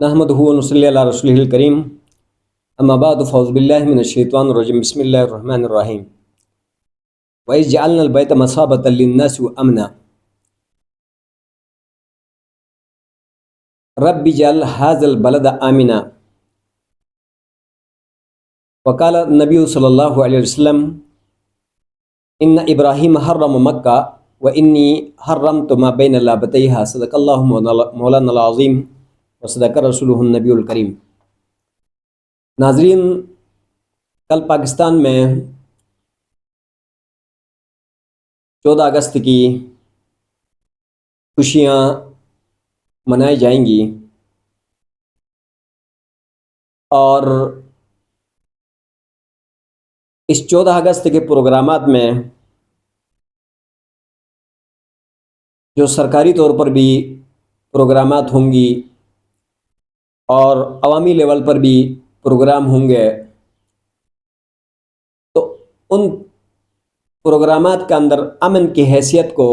نحمدہ و نصلی علی رسولہ الکریم اما بعد فاعوذ باللہ من الشیطان الرجیم بسم اللہ الرحمن الرحیم وَإِذْ جَعَلْنَا الْبَيْتَ مَثَابَةً لِلنَّاسِ وَأَمْنًا رَبِّ اجْعَلْ هَٰذَا الْبَلَدَ آمِنًا وقال النبی صلی اللہ علیہ وسلم ان ابراہیم حرم مکہ وانی حرمت ما بین لابتیہا صدق اللہ مولانا العظیم وصدق رسولہ النبی الکریم۔ ناظرین، کل پاکستان میں 14 اگست کی خوشیاں منائی جائیں گی اور اس 14 اگست کے پروگرامات میں جو سرکاری طور پر بھی پروگرامات ہوں گی اور عوامی لیول پر بھی پروگرام ہوں گے، تو ان پروگرامات کے اندر امن کی حیثیت کو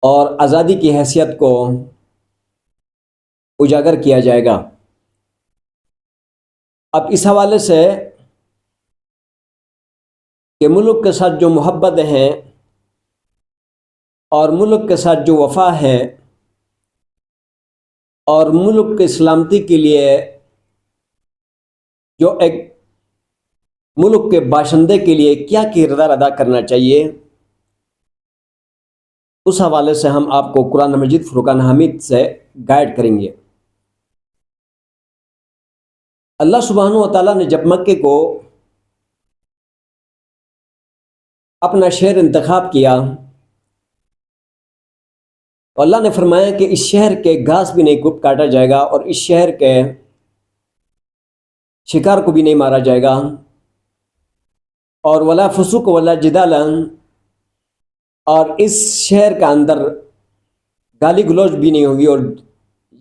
اور آزادی کی حیثیت کو اجاگر کیا جائے گا۔ اب اس حوالے سے کہ ملک کے ساتھ جو محبت ہیں اور ملک کے ساتھ جو وفا ہے اور ملک کی سلامتی کے لیے جو ایک ملک کے باشندے کے لیے کیا کردار ادا کرنا چاہیے، اس حوالے سے ہم آپ کو قرآن مجید فرقان حمید سے گائیڈ کریں گے۔ اللہ سبحانہ و تعالیٰ نے جب مکے کو اپنا شہر انتخاب کیا، تو اللہ نے فرمایا کہ اس شہر کے گھاس بھی نہیں کاٹا جائے گا اور اس شہر کے شکار کو بھی نہیں مارا جائے گا، اور ولا فسوق ولا جدال، اور اس شہر کا اندر گالی گلوچ بھی نہیں ہوگی اور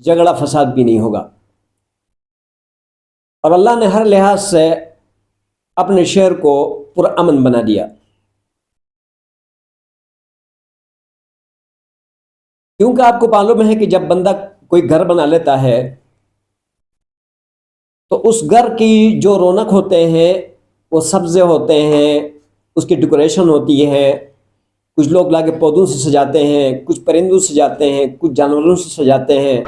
جھگڑا فساد بھی نہیں ہوگا۔ اور اللہ نے ہر لحاظ سے اپنے شہر کو پرامن بنا دیا، کیونکہ آپ کو معلوم ہے کہ جب بندہ کوئی گھر بنا لیتا ہے تو اس گھر کی جو رونق ہوتے ہیں وہ سبزے ہوتے ہیں، اس کی ڈیکوریشن ہوتی ہے، کچھ لوگ لا کے پودوں سے سجاتے ہیں، کچھ پرندوں سے سجاتے ہیں، کچھ جانوروں سے سجاتے ہیں،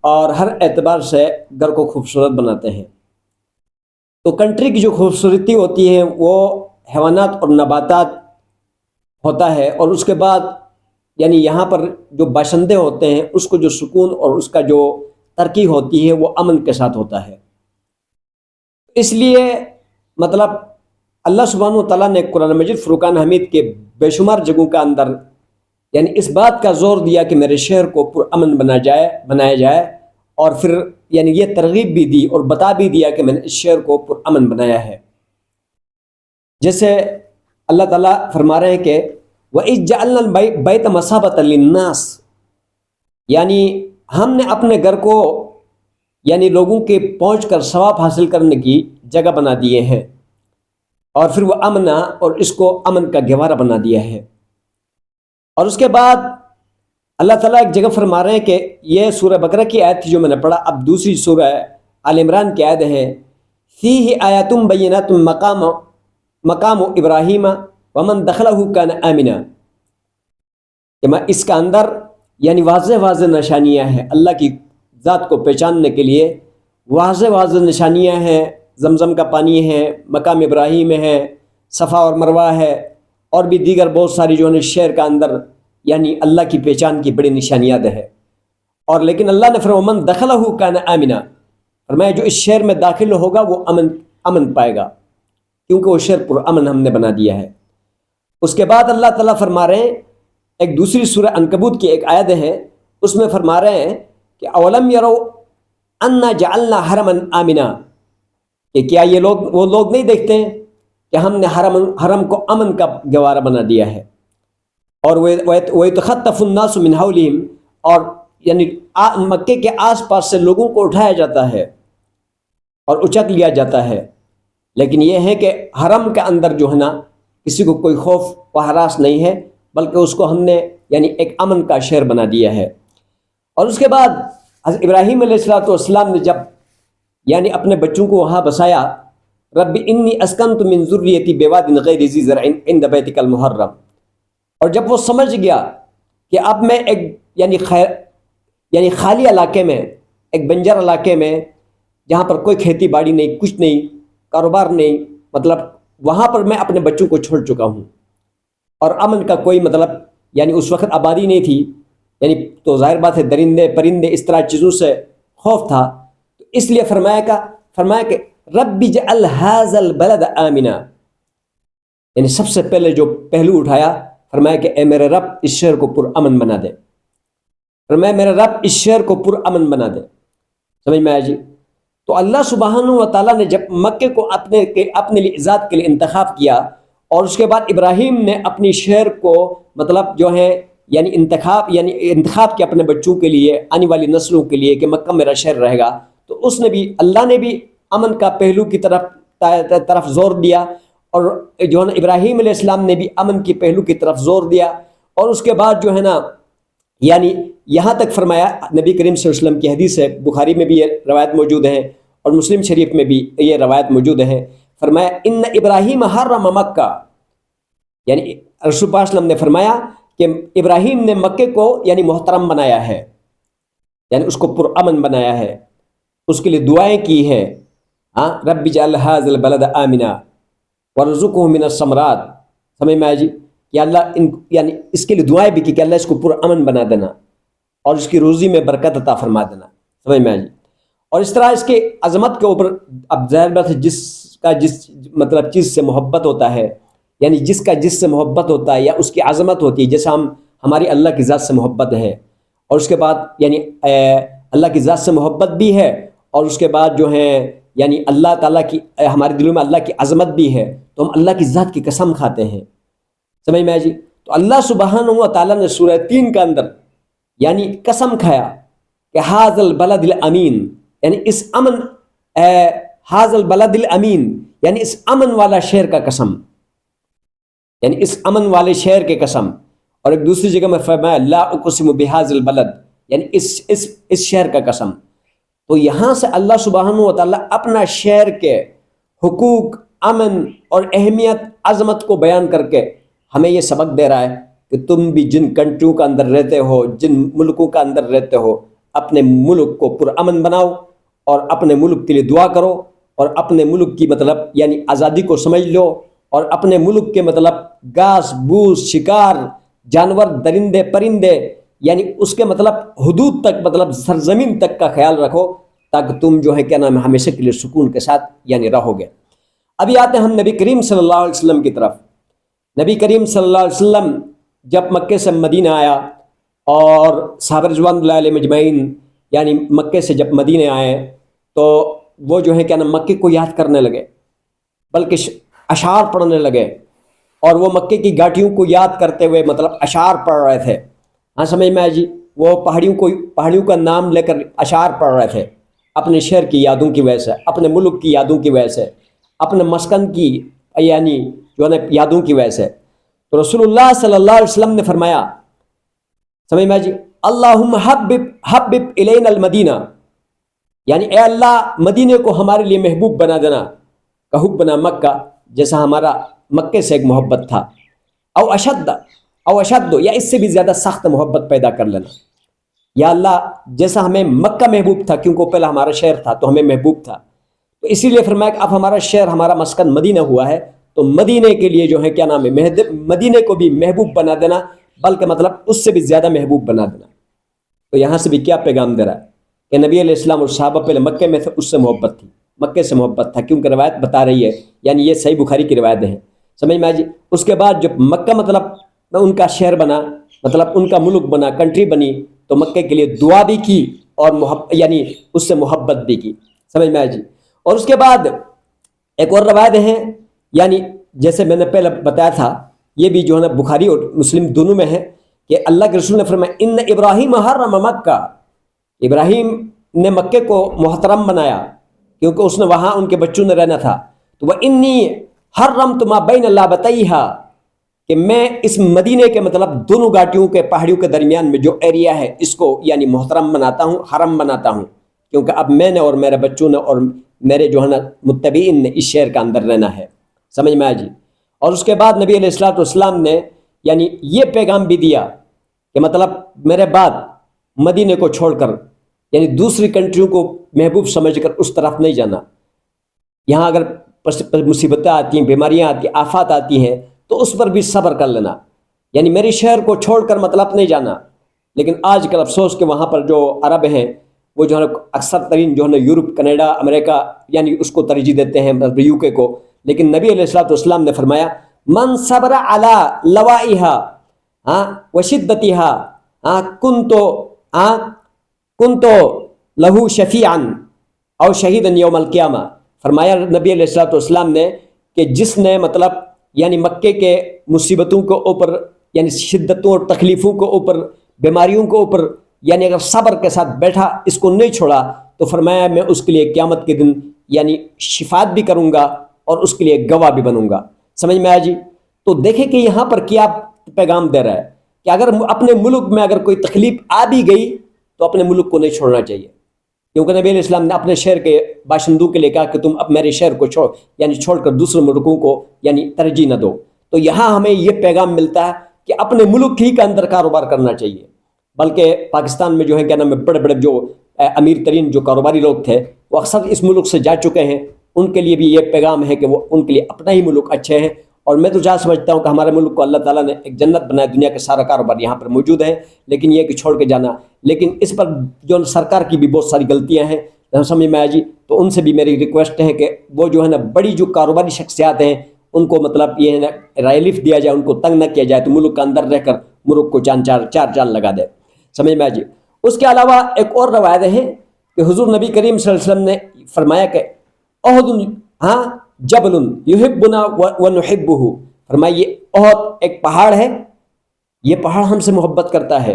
اور ہر اعتبار سے گھر کو خوبصورت بناتے ہیں۔ تو کنٹری کی جو خوبصورتی ہوتی ہے وہ حیوانات اور نباتات ہوتا ہے، اور اس کے بعد یعنی یہاں پر جو باشندے ہوتے ہیں اس کو جو سکون اور اس کا جو ترقی ہوتی ہے وہ امن کے ساتھ ہوتا ہے۔ اس لیے مطلب اللہ سبحانہ و تعالیٰ نے قرآن مجید فرقان حمید کے بے شمار جگہوں کا اندر یعنی اس بات کا زور دیا کہ میرے شہر کو پرامن بنایا جائے، اور پھر یعنی یہ ترغیب بھی دی اور بتا بھی دیا کہ میں نے اس شہر کو پرامن بنایا ہے۔ جیسے اللہ تعالیٰ فرما رہے ہیں کہ وَإِذْ جَعَلْنَا الْبَيْتَ مَثَابَةً لِلنَّاسِ، یعنی ہم نے اپنے گھر کو یعنی لوگوں کے پہنچ کر ثواب حاصل کرنے کی جگہ بنا دیے ہیں، اور پھر وہ امنا اور اس کو امن کا گہوارہ بنا دیا ہے۔ اور اس کے بعد اللہ تعالیٰ ایک جگہ فرما رہے ہیں کہ یہ سورہ بقرہ کی آیت تھی جو میں نے پڑھا، اب دوسری سورہ آل عمران کی آیت ہے فِيهِ آیَاتٌ بَيِّنَاتٌ مقام ابراہیم ومن دخلہ کان آمنا، کہ میں اس کا اندر یعنی واضح نشانیاں ہیں اللہ کی ذات کو پہچاننے کے لیے، واضح نشانیاں ہیں، زمزم کا پانی ہے، مقام ابراہیم ہے، صفا اور مروہ ہے، اور بھی دیگر بہت ساری جو ہے شہر کا اندر یعنی اللہ کی پہچان کی بڑی نشانیات ہے۔ اور لیکن اللہ نے فرمایا من دخلہ کان آمنا، فرمایا جو اس شہر میں داخل ہوگا وہ امن پائے گا، کیونکہ وہ شہر پرامن ہم نے بنا دیا ہے۔ اس کے بعد اللہ تعالیٰ فرما رہے ہیں ایک دوسری سورہ عنکبوت کی ایک آیت ہے، اس میں فرما رہے ہیں کہ اولم یرو انا جعلنا حرما آمنا، کہ کیا یہ وہ لوگ نہیں دیکھتے ہیں کہ ہم نے حرم کو امن کا گہوارہ بنا دیا ہے، اور وَيَتَخَطَّفُ النَّاسُ مِنْ حَوْلِهِمْ، اور یعنی مکے کے آس پاس سے لوگوں کو اٹھایا جاتا ہے اور اچک لیا جاتا ہے، لیکن یہ ہے کہ حرم کے اندر جو ہے نا کسی کو کوئی خوف و ہراس نہیں ہے، بلکہ اس کو ہم نے یعنی ایک امن کا شہر بنا دیا ہے۔ اور اس کے بعد حضرت ابراہیم علیہ السلام نے جب یعنی اپنے بچوں کو وہاں بسایا، رب انی اسکنت من ذریتی بواد غیر ذی زرع عند بیتک المحرم، اور جب وہ سمجھ گیا کہ اب میں ایک یعنی خالی علاقے میں، ایک بنجر علاقے میں جہاں پر کوئی کھیتی باڑی نہیں، کچھ نہیں، کاروبار نہیں، مطلب وہاں پر میں اپنے بچوں کو چھوڑ چکا ہوں، اور امن کا کوئی مطلب یعنی اس وقت آبادی نہیں تھی، یعنی تو ظاہر بات ہے درندے پرندے اس طرح چیزوں سے خوف تھا، تو اس لیے فرمایا کہ رب اجعل ھذا البلد آمنا، یعنی سب سے پہلے جو پہلو اٹھایا، فرمایا کہ اے میرے رب اس شہر کو پر امن بنا دے، فرمایا میرے رب اس شہر کو پر امن بنا دے۔ سمجھ میں آیا جی؟ تو اللہ سبحانہ و تعالیٰ نے جب مکے کو اپنے لیے ذات کے لیے انتخاب کیا، اور اس کے بعد ابراہیم نے اپنی شہر کو مطلب جو ہے یعنی انتخاب کیا اپنے بچوں کے لیے، آنے والی نسلوں کے لیے، کہ مکہ میرا شہر رہے گا، تو اس نے بھی، اللہ نے بھی امن کا پہلو کی طرف زور دیا، اور جو ہے نا ابراہیم علیہ السلام نے بھی امن کی پہلو کی طرف زور دیا، اور اس کے بعد جو ہے نا یعنی یہاں تک فرمایا، نبی کریم صلی اللہ علیہ وسلم کی حدیث ہے، بخاری میں بھی یہ روایت موجود ہے اور مسلم شریف میں بھی یہ روایت موجود ہے، فرمایا ان ابراہیم حرم مکہ، یعنی رسول پاک صلی اللہ علیہ وسلم نے فرمایا کہ ابراہیم نے مکے کو یعنی محترم بنایا ہے، یعنی اس کو پرامن بنایا ہے، اس کے لیے دعائیں کی ہے، رب اجعل ھذا البلد آمنا وارزقہ من الثمرات، سمجھ میں آیا جی؟ کہ اللہ یعنی اس کے لیے دعائیں بھی کی کہ اللہ اس کو پرامن بنا دینا اور اس کی روزی میں برکت عطا فرما دینا، سمجھ میں آیا جی؟ اور اس طرح اس کے عظمت کے اوپر، اب ظاہر بات ہے جس مطلب چیز سے محبت ہوتا ہے، یعنی جس سے محبت ہوتا ہے یا اس کی عظمت ہوتی ہے، جیسا ہماری اللہ کی ذات سے محبت ہے، اور اس کے بعد یعنی اللہ کی ذات سے محبت بھی ہے، اور اس کے بعد جو ہے یعنی اللہ تعالیٰ کی ہمارے دلوں میں اللہ کی عظمت بھی ہے، تو ہم اللہ کی ذات کی قسم کھاتے ہیں، سمجھ میں آیا جی؟ تو اللہ سبحانہ و تعالیٰ نے سورہ 3 کے اندر یعنی قسم کھایا کہ ھذا البلد الامین، یعنی اس امن، ھذا البلد الامین، یعنی اس امن والا شہر کا قسم، یعنی اس امن والے شہر کے قسم، اور ایک دوسری جگہ میں فرمایا لا اقسم بھذا البلد، یعنی اس شہر کا قسم۔ تو یہاں سے اللہ سبحانہ و تعالیٰ اپنا شہر کے حقوق، امن اور اہمیت، عظمت کو بیان کر کے ہمیں یہ سبق دے رہا ہے کہ تم بھی جن کنٹریوں کا اندر رہتے ہو، جن ملکوں کا اندر رہتے ہو، اپنے ملک کو پرامن بناؤ، اور اپنے ملک کے لیے دعا کرو، اور اپنے ملک کی مطلب یعنی آزادی کو سمجھ لو، اور اپنے ملک کے مطلب گھاس بھوس، شکار، جانور، درندے پرندے، یعنی اس کے مطلب حدود تک، مطلب سرزمین تک کا خیال رکھو، تاکہ تم جو ہے کیا نام ہے ہمیشہ کے لیے سکون کے ساتھ یعنی رہو گے۔ ابھی آتے ہیں ہم نبی کریم صلی اللہ علیہ وسلم کی طرف۔ نبی کریم صلی اللہ علیہ وسلم جب مکے سے مدینہ آیا، اور صحابہ رضوان اللہ علیہ مجمعین یعنی مکے سے جب مدینہ آئے، تو وہ جو ہے کیا نام مکے کو یاد کرنے لگے، بلکہ اشعار پڑھنے لگے، اور وہ مکے کی گھاٹیوں کو یاد کرتے ہوئے مطلب اشعار پڑھ رہے تھے۔ ہاں سمجھ میں آیا جی؟ وہ پہاڑیوں کا نام لے کر اشعار پڑھ رہے تھے، اپنے شہر کی یادوں کی وجہ سے، اپنے ملک کی یادوں کی وجہ سے، اپنے مسکن کی یعنی جو ہے یادوں کی وجہ سے۔ تو رسول اللہ صلی اللہ علیہ وسلم نے فرمایا، سمجھ میں آیا جی؟ اللہم حبب الینا المدینہ، یعنی اے اللہ مدینے کو ہمارے لیے محبوب بنا دینا، کہ حبنا مکہ، جیسا ہمارا مکے سے ایک محبت تھا، او اشد، یا اس سے بھی زیادہ سخت محبت پیدا کر لینا، یا اللہ جیسا ہمیں مکہ محبوب تھا، کیونکہ پہلے ہمارا شہر تھا تو ہمیں محبوب تھا، تو اسی لیے فرمایا کہ اب ہمارا شہر، ہمارا مسکن مدینہ ہوا ہے، تو مدینے کے لیے جو ہے کیا نام ہے مدینے کو بھی محبوب بنا دینا، بلکہ مطلب اس سے بھی زیادہ محبوب بنا دینا۔ تو یہاں سے بھی کیا پیغام دے رہا ہے کہ نبی علیہ السلام اور صحابہ پہلے مکے میں تھے، اس سے محبت تھی، مکے سے محبت تھا، کیونکہ روایت بتا رہی ہے، یعنی یہ صحیح بخاری کی روایت ہے، سمجھ میں آیا جی؟ اس کے بعد جب مکہ مطلب ان کا شہر بنا، مطلب ان کا ملک بنا، کنٹری بنی، تو مکے کے لیے دعا بھی کی، اور یعنی اس سے محبت بھی کی، سمجھ میں آیا جی؟ اور اس کے بعد ایک اور روایت ہے، یعنی جیسے میں نے پہلے بتایا تھا، یہ بھی جو ہے نا بخاری اور مسلم دونوں میں ہے، کہ اللہ کے رسول نے فرمایا ان ابراہیم حرم مکہ، ابراہیم نے مکے کو محترم بنایا، کیونکہ اس نے وہاں ان کے بچوں نے رہنا تھا، تو وہ انی حرمت ما بین لابتیہا، کہ میں اس مدینے کے مطلب دونوں گھاٹیوں کے پہاڑیوں کے درمیان میں جو ایریا ہے اس کو یعنی محترم بناتا ہوں، حرم بناتا ہوں، کیونکہ اب میں نے اور میرے بچوں نے اور میرے جو ہے نا متبعین نے اس شہر کے اندر رہنا ہے۔ سمجھ میں آیا جی؟ اور اس کے بعد نبی علیہ الصلوۃ والسلام نے یعنی یہ پیغام بھی دیا کہ مطلب میرے بعد مدینے کو چھوڑ کر یعنی دوسری کنٹریوں کو محبوب سمجھ کر اس طرف نہیں جانا۔ یہاں اگر مصیبتیں آتی ہیں، بیماریاں آتی ہیں، آفات آتی ہیں تو اس پر بھی صبر کر لینا، یعنی میری شہر کو چھوڑ کر مطلب نہیں جانا۔ لیکن آج کل افسوس کہ وہاں پر جو عرب ہیں وہ جو ہے نا اکثر ترین جو ہے نا یورپ، کینیڈا، امریکہ یعنی اس کو ترجیح دیتے ہیں، یو کے کو۔ لیکن نبی علیہ الصلوۃ والسلام نے فرمایا من صبر علی لوائها وشدتها کنتو لہو شفیعا او شہیدا یوم القیامہ۔ فرمایا نبی علیہ الصلوۃ والسلام نے کہ جس نے مطلب یعنی مکے کے مصیبتوں کے اوپر یعنی شدتوں اور تکلیفوں کے اوپر، بیماریوں کے اوپر یعنی اگر صبر کے ساتھ بیٹھا، اس کو نہیں چھوڑا، تو فرمایا میں اس کے لیے قیامت کے دن یعنی شفاعت بھی کروں گا اور اس کے لیے گواہ بھی بنوں گا۔ سمجھ میں آیا جی؟ تو دیکھیں کہ یہاں پر کیا پیغام دے رہا ہے کہ اگر اپنے ملک میں اگر کوئی تکلیف آ بھی گئی تو اپنے ملک کو نہیں چھوڑنا چاہیے، کیونکہ نبی علیہ السلام نے اپنے شہر کے باشندوں کے لیے کہا کہ تم اب میرے شہر کو چھوڑ کر دوسرے ملکوں کو یعنی ترجیح نہ دو۔ تو یہاں ہمیں یہ پیغام ملتا ہے کہ اپنے ملک ہی کے اندر کاروبار کرنا چاہیے، بلکہ پاکستان میں جو ہے کیا نام ہے بڑے بڑے جو امیر ترین جو کاروباری لوگ تھے وہ اکثر اس ملک سے جا چکے ہیں، ان کے لیے بھی یہ پیغام ہے کہ وہ ان کے لیے اپنا ہی ملک اچھے ہیں۔ اور میں تو جہاں سمجھتا ہوں کہ ہمارے ملک کو اللہ تعالیٰ نے ایک جنت بنایا، دنیا کے سارا کاروبار یہاں پر موجود ہے، لیکن یہ کہ چھوڑ کے جانا، لیکن اس پر جو سرکار کی بھی بہت ساری غلطیاں ہیں، سمجھ میں آیا جی؟ تو ان سے بھی میری ریکویسٹ ہے کہ وہ جو ہے نا بڑی جو کاروباری شخصیات ہیں ان کو مطلب یہ ہے نا ریلیف دیا جائے، ان کو تنگ نہ کیا جائے، تو ملک کے اندر رہ کر ملک کو چار چاند لگا دے۔ سمجھ میں آیا جی؟ اس کے علاوہ ایک اور روایت ہے کہ حضور نبی کریم صلی اللہ علیہ وسلم نے فرمایا کہ احد جبل یحبنا ونحبہ، فرمایا یہ احد ایک پہاڑ ہے، یہ پہاڑ ہم سے محبت کرتا ہے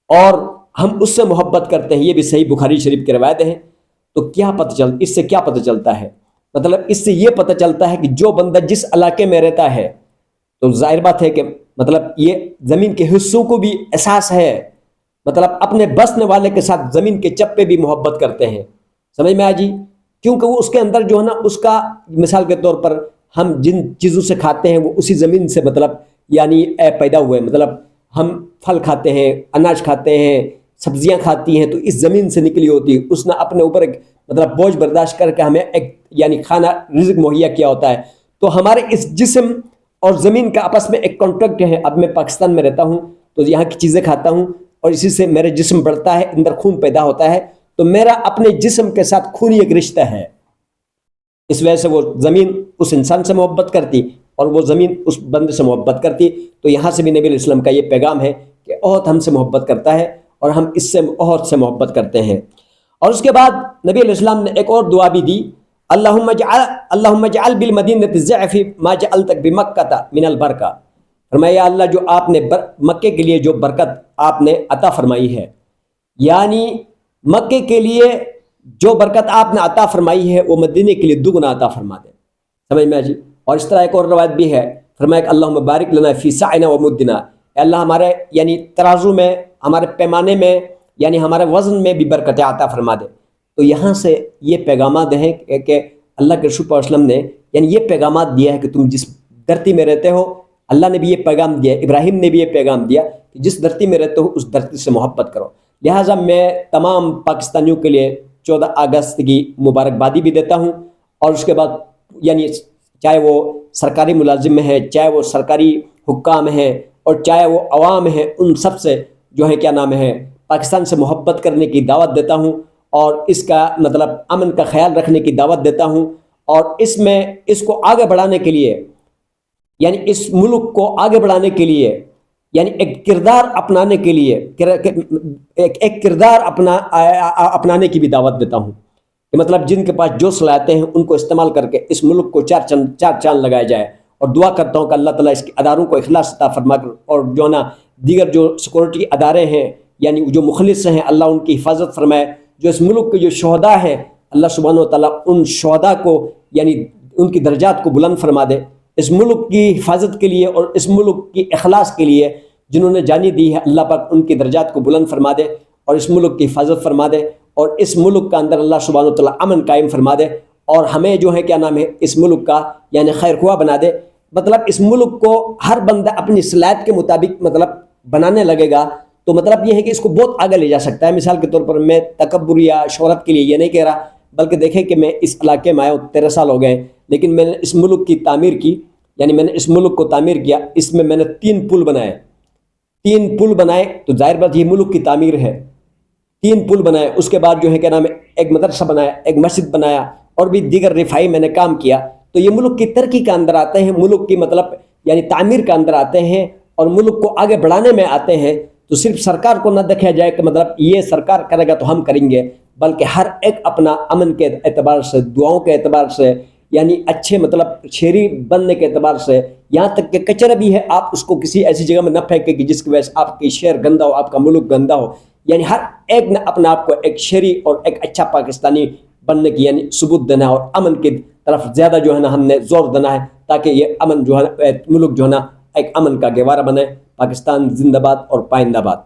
اور ہم اس سے محبت کرتے ہیں۔ یہ بھی صحیح بخاری شریف کی روایت ہے۔ تو اس سے کیا پتہ چلتا ہے؟ مطلب اس سے یہ پتہ چلتا ہے کہ جو بندہ جس علاقے میں رہتا ہے تو ظاہر بات ہے کہ مطلب یہ زمین کے حصوں کو بھی احساس ہے، مطلب اپنے بسنے والے کے ساتھ زمین کے چپے بھی محبت کرتے ہیں۔ سمجھ میں آ جی؟ کیونکہ وہ اس کے اندر جو ہے نا اس کا مثال کے طور پر ہم جن چیزوں سے کھاتے ہیں وہ اسی زمین سے مطلب یعنی پیدا ہوئے، مطلب ہم پھل کھاتے ہیں، اناج کھاتے ہیں، سبزیاں کھاتی ہیں، تو اس زمین سے نکلی ہوتی ہے۔ اس نے اپنے اوپر ایک مطلب بوجھ برداشت کر کے ہمیں ایک یعنی کھانا رزق مہیا کیا ہوتا ہے۔ تو ہمارے اس جسم اور زمین کا آپس میں ایک کانٹریکٹ ہے۔ اب میں پاکستان میں رہتا ہوں تو یہاں کی چیزیں کھاتا ہوں اور اسی سے میرے جسم بڑھتا ہے، اندر خون پیدا ہوتا ہے، تو میرا اپنے جسم کے ساتھ خونی ایک رشتہ ہے۔ اس وجہ سے وہ زمین اس انسان سے محبت کرتی اور وہ زمین اس بندے سے محبت کرتی۔ تو یہاں سے بھی نبی علیہ السلام کا یہ پیغام ہے کہ احد ہم سے محبت کرتا ہے اور ہم اس سے احد سے محبت کرتے ہیں۔ اور اس کے بعد نبی علیہ السلام نے ایک اور دعا بھی دی، اللہم اجعل بالمدینۃ الضعف ما جعلت بمکہ من البرکہ۔ فرمایا اللہ جو آپ نے مکے کے لیے جو برکت آپ نے عطا فرمائی ہے، یعنی مکے کے لیے جو برکت آپ نے عطا فرمائی ہے وہ مدینے کے لیے دگنا عطا فرما دے۔ سمجھ میں جی؟ اور اس طرح ایک اور روایت بھی ہے، فرمایا کہ اللہم بارک لنا فی سعینا و مدنا، اے اللہ ہمارے یعنی ترازو میں، ہمارے پیمانے میں، یعنی ہمارے وزن میں بھی برکت عطا فرما دے۔ تو یہاں سے یہ پیغامات ہیں کہ اللہ کے رسول صلی اللہ علیہ وسلم نے یعنی یہ پیغامات دیا ہے کہ تم جس دھرتی میں رہتے ہو، اللہ نے بھی یہ پیغام دیا، ابراہیم نے بھی یہ پیغام دیا کہ جس دھرتی میں رہتے ہو اس دھرتی سے محبت کرو۔ لہٰذا میں تمام پاکستانیوں کے لیے 14 اگست کی مبارکبادی بھی دیتا ہوں، اور اس کے بعد یعنی چاہے وہ سرکاری ملازم ہیں، چاہے وہ سرکاری حکام ہیں، اور چاہے وہ عوام ہیں، ان سب سے جو ہے کیا نام ہے پاکستان سے محبت کرنے کی دعوت دیتا ہوں، اور اس کا مطلب امن کا خیال رکھنے کی دعوت دیتا ہوں، اور اس کو آگے بڑھانے کے لیے یعنی اس ملک کو آگے بڑھانے کے لیے یعنی ایک کردار اپنانے کے لیے ایک کردار اپنانے کی بھی دعوت دیتا ہوں کہ مطلب جن کے پاس جو صلاحیتیں ہیں ان کو استعمال کر کے اس ملک کو چار چاند لگایا جائے۔ اور دعا کرتا ہوں کہ اللہ تعالیٰ اس کے اداروں کو اخلاص عطا فرما کر، اور جو نا دیگر جو سیکورٹی ادارے ہیں یعنی جو مخلص ہیں، اللہ ان کی حفاظت فرمائے۔ جو اس ملک کے جو شہداء ہیں، اللہ سبحانہ و تعالیٰ ان شہداء کو یعنی ان کی درجات کو بلند فرما دے۔ اس ملک کی حفاظت کے لیے اور اس ملک کی اخلاص کے لیے جنہوں نے جانی دی ہے، اللہ پاک ان کی درجات کو بلند فرما دے اور اس ملک کی حفاظت فرما دے، اور اس ملک کا اندر اللہ سبحانہ وتعالیٰ امن قائم فرما دے، اور ہمیں جو ہے کیا نام ہے اس ملک کا یعنی خیر خواہ بنا دے۔ مطلب اس ملک کو ہر بندہ اپنی صلاحیت کے مطابق مطلب بنانے لگے گا تو مطلب یہ ہے کہ اس کو بہت آگے لے جا سکتا ہے۔ مثال کے طور پر میں تکبر یا شہرت کے لیے یہ نہیں کہہ رہا، بلکہ دیکھیں کہ میں اس علاقے میں آیا ہوں، 13 سال ہو گئے، لیکن میں نے اس ملک کی تعمیر کی، یعنی میں نے اس ملک کو تعمیر کیا۔ اس میں نے 3 پل بنائے، 3 پل بنائے تو ظاہر بات یہ ملک کی تعمیر ہے۔ 3 پل بنائے، اس کے بعد جو ہے کیا نام ہے ایک مدرسہ بنایا، ایک مسجد بنایا، اور بھی دیگر رفائی میں نے کام کیا۔ تو یہ ملک کی ترقی کا اندر آتے ہیں، ملک کی مطلب یعنی تعمیر کا اندر آتے ہیں اور ملک کو آگے بڑھانے میں آتے ہیں۔ تو صرف سرکار کو نہ دیکھا جائے کہ مطلب یہ سرکار کرے گا تو ہم کریں گے، بلکہ ہر ایک اپنا امن کے اعتبار سے، دعاؤں کے اعتبار سے، یعنی اچھے مطلب شہری بننے کے اعتبار سے، یہاں تک کہ کچرا بھی ہے آپ اس کو کسی ایسی جگہ میں نہ پھینکے کہ جس کی وجہ سے آپ کی شہر گندا ہو، آپ کا ملک گندا ہو۔ یعنی ہر ایک نے اپنا آپ کو ایک شہری اور ایک اچھا پاکستانی بننے کی یعنی ثبوت دینا ہے، اور امن کی طرف زیادہ جو ہے نا ہم نے زور دینا ہے، تاکہ یہ امن جو ہے ملک جو ہے نا ایک امن کا گہوارہ بنے۔ پاکستان زندہ باد اور پائندہ باد۔